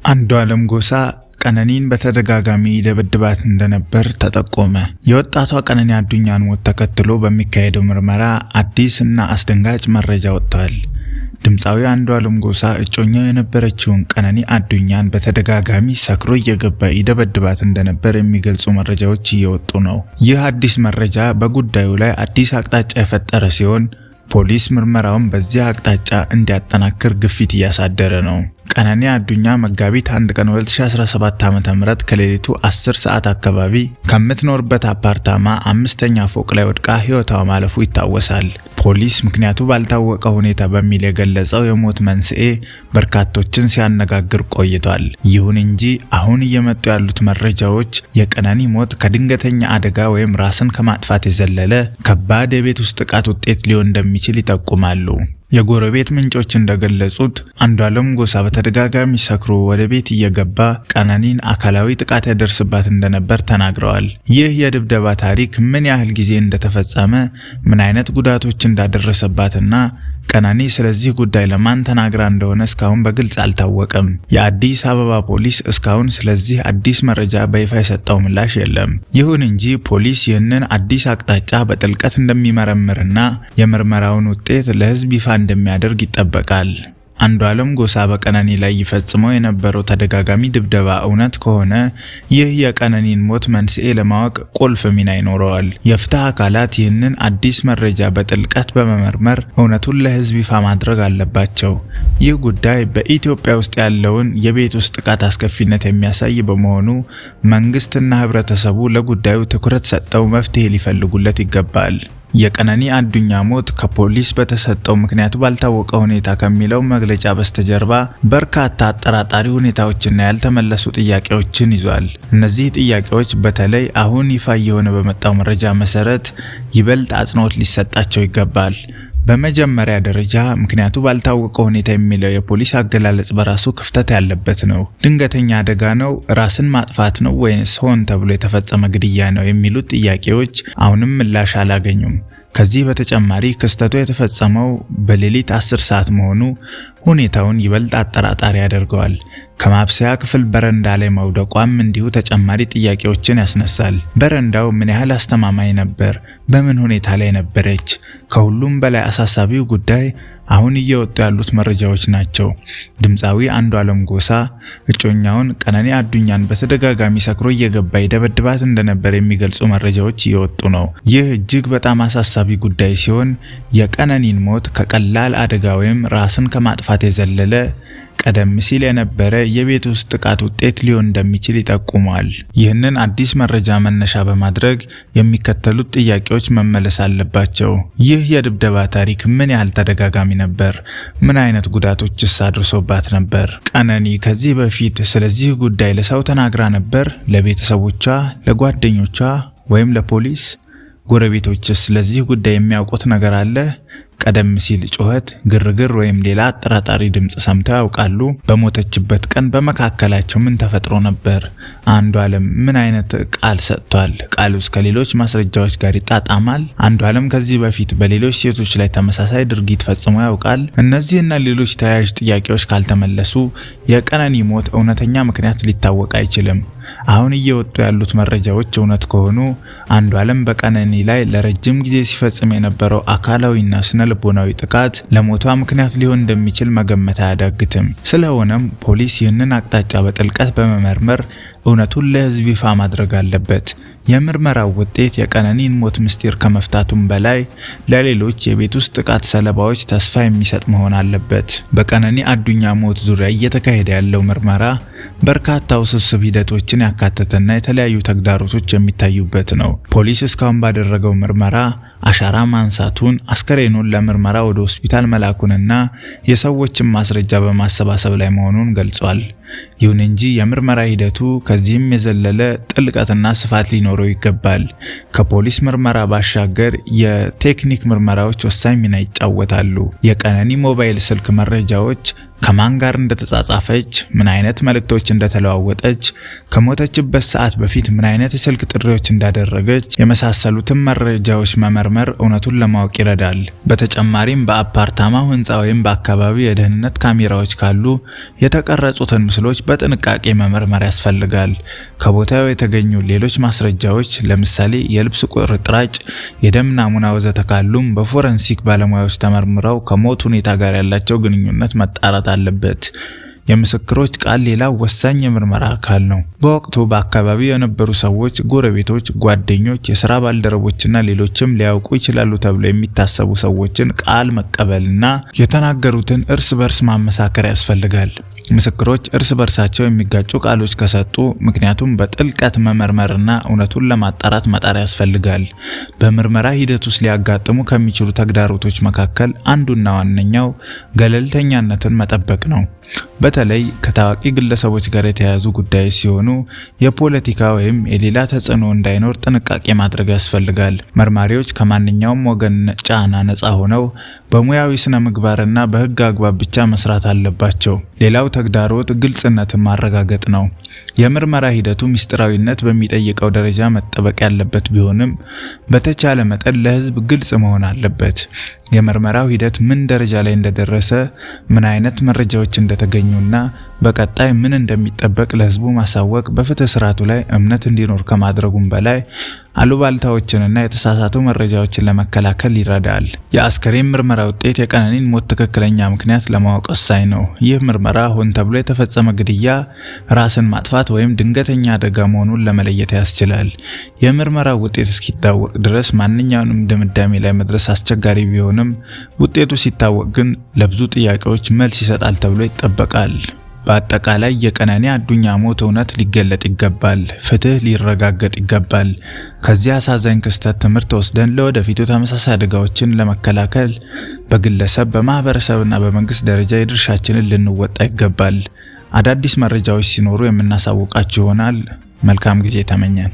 አንዱዓለም ጎሳ ቀነኒን በተደጋጋሚ ይደበድባት እንደነበር ተጠቆመ። የወጣቷ ቀነኒ አዱኛን ሞት ተከትሎ በሚካሄደው ምርመራ አዲስ እና አስደንጋጭ መረጃ ወጥቷል። ድምፃዊ አንዱዓለም ጎሳ እጮኛው የነበረችውን ቀነኒ አዱኛን በተደጋጋሚ ሰክሮ እየገባ ይደበድባት እንደነበር የሚገልጹ መረጃዎች እየወጡ ነው። ይህ አዲስ መረጃ በጉዳዩ ላይ አዲስ አቅጣጫ የፈጠረ ሲሆን ፖሊስ ምርመራውን በዚህ አቅጣጫ እንዲያጠናክር ግፊት እያሳደረ ነው። ቀነኒ አዱኛ መጋቢት 1 ቀን 2017 ዓ.ም ከሌሊቱ 10 ሰዓት አካባቢ ከምትኖርበት አፓርታማ 5ኛ ፎቅ ላይ ወድቃ ህይወቷ ማለፉ ይታወሳል። ፖሊስ ምክንያቱ ባልታወቀ ሁኔታ በሚል የገለጸው የሞት መንስኤ በርካቶችን ሲያነጋግር ቆይቷል። ይሁን እንጂ አሁን እየመጡ ያሉት መረጃዎች የቀነኒ ሞት ከድንገተኛ አደጋ ወይም ራስን ከማጥፋት የዘለለ ከባድ የቤት ውስጥ ጥቃት ውጤት ሊሆን እንደሚችል ይጠቁማሉ። የጎረቤት ምንጮች እንደገለጹት አንዱዓለም ጎሳ በተደጋጋሚ ሰክሮ ወደ ቤት እየገባ ቀነኒን አካላዊ ጥቃት ያደርስባት እንደነበር ተናግረዋል። ይህ የድብደባ ታሪክ ምን ያህል ጊዜ እንደተፈጸመ፣ ምን አይነት ጉዳቶች እንዳደረሰባትና ቀነኒ ስለዚህ ጉዳይ ለማን ተናግራ እንደሆነ እስካሁን በግልጽ አልታወቀም። የአዲስ አበባ ፖሊስ እስካሁን ስለዚህ አዲስ መረጃ በይፋ የሰጠው ምላሽ የለም። ይሁን እንጂ ፖሊስ ይህንን አዲስ አቅጣጫ በጥልቀት እንደሚመረምርና የምርመራውን ውጤት ለህዝብ ይፋ እንደሚያደርግ ይጠበቃል። አንዱዓለም ጎሳ በቀነኒ ላይ ይፈጽመው የነበረው ተደጋጋሚ ድብደባ እውነት ከሆነ ይህ የቀነኒን ሞት መንስኤ ለማወቅ ቁልፍ ሚና ይኖረዋል። የፍትህ አካላት ይህንን አዲስ መረጃ በጥልቀት በመመርመር እውነቱን ለህዝብ ይፋ ማድረግ አለባቸው። ይህ ጉዳይ በኢትዮጵያ ውስጥ ያለውን የቤት ውስጥ ጥቃት አስከፊነት የሚያሳይ በመሆኑ መንግስትና ህብረተሰቡ ለጉዳዩ ትኩረት ሰጥተው መፍትሄ ሊፈልጉለት ይገባል። የቀነኒ አዱኛ ሞት ከፖሊስ በተሰጠው ምክንያቱ ባልታወቀ ሁኔታ ከሚለው መግለጫ በስተጀርባ በርካታ አጠራጣሪ ሁኔታዎችና ያልተመለሱ ጥያቄዎችን ይዟል። እነዚህ ጥያቄዎች በተለይ አሁን ይፋ የሆነ በመጣው መረጃ መሰረት ይበልጥ አጽንኦት ሊሰጣቸው ይገባል። በመጀመሪያ ደረጃ ምክንያቱ ባልታወቀ ሁኔታ የሚለው የፖሊስ አገላለጽ በራሱ ክፍተት ያለበት ነው። ድንገተኛ አደጋ ነው፣ ራስን ማጥፋት ነው ወይስ ሆን ተብሎ የተፈጸመ ግድያ ነው የሚሉት ጥያቄዎች አሁንም ምላሽ አላገኙም። ከዚህ በተጨማሪ ክስተቱ የተፈጸመው በሌሊት 10 ሰዓት መሆኑ ሁኔታውን ይበልጥ አጠራጣሪ ያደርገዋል። ከማብሰያ ክፍል በረንዳ ላይ መውደቋም እንዲሁ ተጨማሪ ጥያቄዎችን ያስነሳል። በረንዳው ምን ያህል አስተማማኝ ነበር? በምን ሁኔታ ላይ ነበረች? ከሁሉም በላይ አሳሳቢው ጉዳይ አሁን እየወጡ ያሉት መረጃዎች ናቸው። ድምፃዊ አንዱዓለም ጎሳ እጮኛውን ቀነኒ አዱኛን በተደጋጋሚ ሰክሮ እየገባ ይደበድባት እንደነበር የሚገልጹ መረጃዎች እየወጡ ነው። ይህ እጅግ በጣም አሳሳቢ ጉዳይ ሲሆን የቀነኒን ሞት ከቀላል አደጋ ወይም ራስን ከማጥፋት የዘለለ ቀደም ሲል የነበረ የቤት ውስጥ ጥቃት ውጤት ሊሆን እንደሚችል ይጠቁማል። ይህንን አዲስ መረጃ መነሻ በማድረግ የሚከተሉት ጥያቄዎች መመለስ አለባቸው። ይህ የድብደባ ታሪክ ምን ያህል ተደጋጋሚ ነበር? ምን አይነት ጉዳቶችስ አድርሶባት ነበር? ቀነኒ ከዚህ በፊት ስለዚህ ጉዳይ ለሰው ተናግራ ነበር? ለቤተሰቦቿ፣ ለጓደኞቿ ወይም ለፖሊስ? ጎረቤቶችስ ስለዚህ ጉዳይ የሚያውቁት ነገር አለ? ቀደም ሲል ጩኸት፣ ግርግር ወይም ሌላ አጠራጣሪ ድምጽ ሰምተው ያውቃሉ? በሞተችበት ቀን በመካከላቸው ምን ተፈጥሮ ነበር? አንዱዓለም ምን አይነት ቃል ሰጥቷል? ቃሉስ ከሌሎች ማስረጃዎች ጋር ይጣጣማል? አንዱዓለም ከዚህ በፊት በሌሎች ሴቶች ላይ ተመሳሳይ ድርጊት ፈጽሞ ያውቃል? እነዚህና ሌሎች ተያያዥ ጥያቄዎች ካልተመለሱ የቀነኒ ሞት እውነተኛ ምክንያት ሊታወቅ አይችልም። አሁን እየወጡ ያሉት መረጃዎች እውነት ከሆኑ አንዱዓለም በቀነኒ ላይ ለረጅም ጊዜ ሲፈጽም የነበረው አካላዊና ስነልቦናዊ ጥቃት ለሞቷ ምክንያት ሊሆን እንደሚችል መገመት አያዳግትም። ስለሆነም ፖሊስ ይህንን አቅጣጫ በጥልቀት በመመርመር እውነቱን ለህዝብ ይፋ ማድረግ አለበት። የምርመራው ውጤት የቀነኒን ሞት ምስጢር ከመፍታቱም በላይ ለሌሎች የቤት ውስጥ ጥቃት ሰለባዎች ተስፋ የሚሰጥ መሆን አለበት። በቀነኒ አዱኛ ሞት ዙሪያ እየተካሄደ ያለው ምርመራ በርካታ ውስብስብ ሂደቶችን ያካተተና የተለያዩ ተግዳሮቶች የሚታዩበት ነው። ፖሊስ እስካሁን ባደረገው ምርመራ አሻራ ማንሳቱን፣ አስከሬኑን ለምርመራ ወደ ሆስፒታል መላኩንና የሰዎችን ማስረጃ በማሰባሰብ ላይ መሆኑን ገልጿል። ይሁን እንጂ የምርመራ ሂደቱ ከዚህም የዘለለ ጥልቀትና ስፋት ሊኖረው ይገባል። ከፖሊስ ምርመራ ባሻገር የቴክኒክ ምርመራዎች ወሳኝ ሚና ይጫወታሉ። የቀነኒ ሞባይል ስልክ መረጃዎች ከማን ጋር እንደተጻጻፈች፣ ምን አይነት መልእክቶች እንደተለዋወጠች፣ ከሞተችበት ሰዓት በፊት ምን አይነት የስልክ ጥሪዎች እንዳደረገች የመሳሰሉትን መረጃዎች መመርመር በመመርመር እውነቱን ለማወቅ ይረዳል። በተጨማሪም በአፓርታማው ህንፃ ወይም በአካባቢው የደህንነት ካሜራዎች ካሉ የተቀረጹትን ምስሎች በጥንቃቄ መመርመር ያስፈልጋል። ከቦታው የተገኙ ሌሎች ማስረጃዎች ለምሳሌ የልብስ ቁርጥራጭ፣ የደም ናሙና ወዘተ ካሉም በፎረንሲክ ባለሙያዎች ተመርምረው ከሞት ሁኔታ ጋር ያላቸው ግንኙነት መጣራት አለበት። የምስክሮች ቃል ሌላው ወሳኝ የምርመራ አካል ነው። በወቅቱ በአካባቢው የነበሩ ሰዎች፣ ጎረቤቶች፣ ጓደኞች፣ የሥራ ባልደረቦችና ሌሎችም ሊያውቁ ይችላሉ ተብሎ የሚታሰቡ ሰዎችን ቃል መቀበልና የተናገሩትን እርስ በርስ ማመሳከር ያስፈልጋል። ምስክሮች እርስ በርሳቸው የሚጋጩ ቃሎች ከሰጡ ምክንያቱም በጥልቀት መመርመርና እውነቱን ለማጣራት መጣር ያስፈልጋል። በምርመራ ሂደት ውስጥ ሊያጋጥሙ ከሚችሉ ተግዳሮቶች መካከል አንዱና ዋነኛው ገለልተኛነትን መጠበቅ ነው። በተለይ ከታዋቂ ግለሰቦች ጋር የተያያዙ ጉዳዮች ሲሆኑ የፖለቲካ ወይም የሌላ ተጽዕኖ እንዳይኖር ጥንቃቄ ማድረግ ያስፈልጋል። መርማሪዎች ከማንኛውም ወገን ጫና ነፃ ሆነው በሙያዊ ስነ ምግባርና በሕግ አግባብ ብቻ መስራት አለባቸው። ሌላው ተግዳሮት ግልጽነትን ማረጋገጥ ነው። የምርመራ ሂደቱ ምስጢራዊነት በሚጠይቀው ደረጃ መጠበቅ ያለበት ቢሆንም በተቻለ መጠን ለሕዝብ ግልጽ መሆን አለበት። የምርመራው ሂደት ምን ደረጃ ላይ እንደደረሰ፣ ምን አይነት መረጃዎች እንደተገኙና በቀጣይ ምን እንደሚጠበቅ ለሕዝቡ ማሳወቅ በፍትህ ስርዓቱ ላይ እምነት እንዲኖር ከማድረጉም በላይ አሉባልታዎችንና የተሳሳቱ መረጃዎችን ለመከላከል ይረዳል። የአስከሬን ምርመራ ውጤት የቀነኒን ሞት ትክክለኛ ምክንያት ለማወቅ ወሳኝ ነው። ይህ ምርመራ ሆን ተብሎ የተፈጸመ ግድያ፣ ራስን ማጥፋት ወይም ድንገተኛ አደጋ መሆኑን ለመለየት ያስችላል። የምርመራው ውጤት እስኪታወቅ ድረስ ማንኛውንም ድምዳሜ ላይ መድረስ አስቸጋሪ ቢሆንም ውጤቱ ሲታወቅ ግን ለብዙ ጥያቄዎች መልስ ይሰጣል ተብሎ ይጠበቃል። በአጠቃላይ የቀነኒ አዱኛ ሞት እውነት ሊገለጥ ይገባል፣ ፍትህ ሊረጋገጥ ይገባል። ከዚህ አሳዛኝ ክስተት ትምህርት ወስደን ለወደፊቱ ተመሳሳይ አደጋዎችን ለመከላከል በግለሰብ በማህበረሰብና በመንግስት ደረጃ የድርሻችንን ልንወጣ ይገባል። አዳዲስ መረጃዎች ሲኖሩ የምናሳውቃችሁ ይሆናል። መልካም ጊዜ ተመኘን።